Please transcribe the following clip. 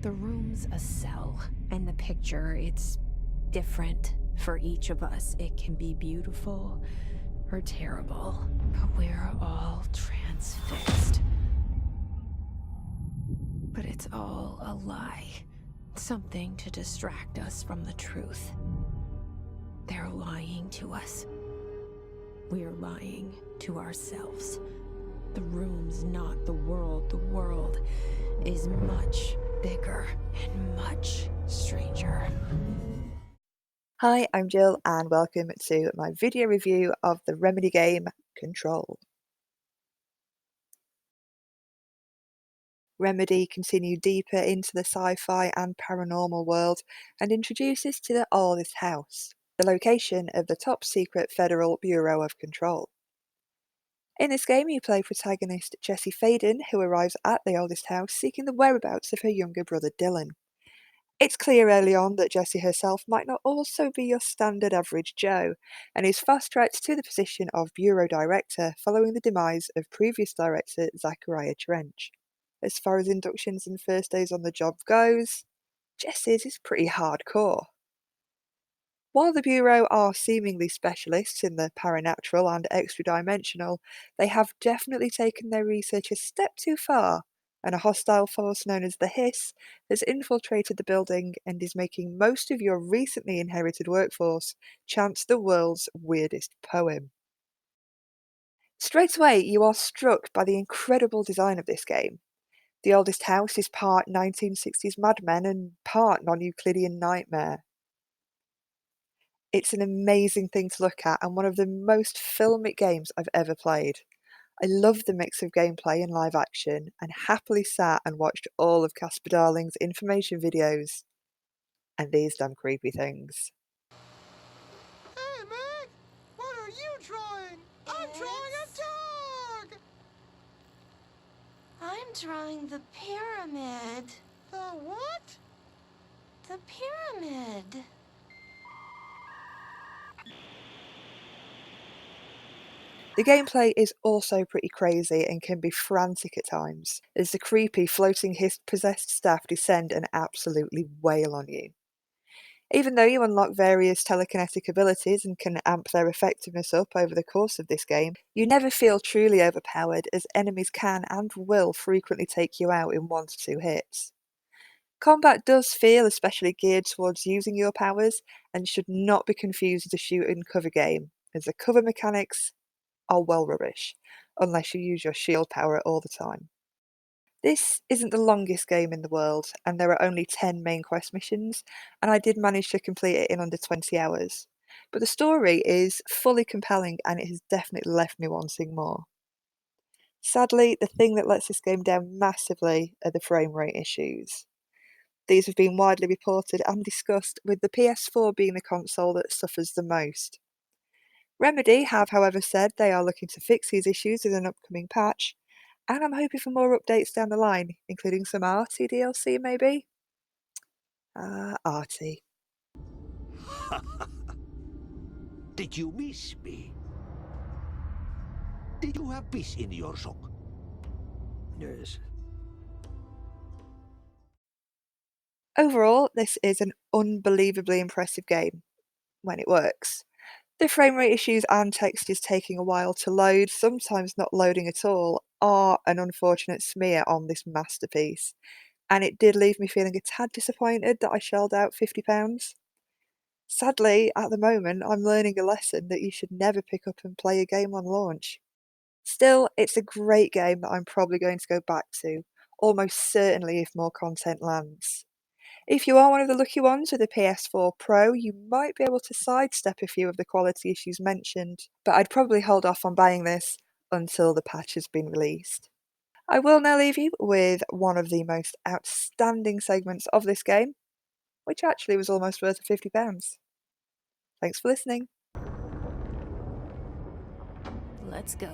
The room's a cell, and the picture, it's different for each of us. It can be beautiful or terrible, but we're all transfixed. But it's all a lie. Something to distract us from the truth. They're lying to us. We're lying to ourselves. The room's not the world. The world is much bigger and much stranger. Hi, I'm Jill and welcome to my video review of the Remedy game Control. Remedy continue deeper into the sci-fi and paranormal world and introduces to the oldest house, the location of the top-secret Federal Bureau of Control. In this game you play protagonist Jessie Faden, who arrives at the oldest house seeking the whereabouts of her younger brother Dylan. It's clear early on that Jessie herself might not also be your standard average Joe, and is fast-tracked to the position of Bureau Director following the demise of previous Director Zachariah Trench. As far as inductions and first days on the job goes, Jessie's is pretty hardcore. While the Bureau are seemingly specialists in the paranatural and extra-dimensional, they have definitely taken their research a step too far, and a hostile force known as the Hiss has infiltrated the building and is making most of your recently inherited workforce chant the world's weirdest poem. Straight away, you are struck by the incredible design of this game. The oldest house is part 1960s Mad Men and part non-Euclidean nightmare. It's an amazing thing to look at and one of the most filmic games I've ever played. I love the mix of gameplay and live action, and happily sat and watched all of Casper Darling's information videos. And these damn creepy things. Hey, Meg! What are you drawing? I'm drawing a dog! I'm drawing the pyramid. The what? The pyramid. The gameplay is also pretty crazy and can be frantic at times, as the creepy floating possessed staff descend and absolutely wail on you. Even though you unlock various telekinetic abilities and can amp their effectiveness up over the course of this game, you never feel truly overpowered, as enemies can and will frequently take you out in 1 to 2 hits. Combat does feel especially geared towards using your powers and should not be confused with a shoot and cover game, as the cover mechanics are well rubbish, unless you use your shield power all the time. This isn't the longest game in the world, and there are only 10 main quest missions, and I did manage to complete it in under 20 hours. But the story is fully compelling and it has definitely left me wanting more. Sadly, the thing that lets this game down massively are the frame rate issues. These have been widely reported and discussed, with the PS4 being the console that suffers the most. Remedy have, however, said they are looking to fix these issues in an upcoming patch, and I'm hoping for more updates down the line, including some arty DLC maybe? Arty. Did you miss me? Did you have piss in your sock? Yes. Overall, this is an unbelievably impressive game, when it works. The frame rate issues and textures taking a while to load, sometimes not loading at all, are an unfortunate smear on this masterpiece, and it did leave me feeling a tad disappointed that I shelled out £50. Sadly, at the moment, I'm learning a lesson that you should never pick up and play a game on launch. Still, it's a great game that I'm probably going to go back to, almost certainly if more content lands. If you are one of the lucky ones with a PS4 Pro, you might be able to sidestep a few of the quality issues mentioned, but I'd probably hold off on buying this until the patch has been released. I will now leave you with one of the most outstanding segments of this game, which actually was almost worth £50. Thanks for listening. Let's go.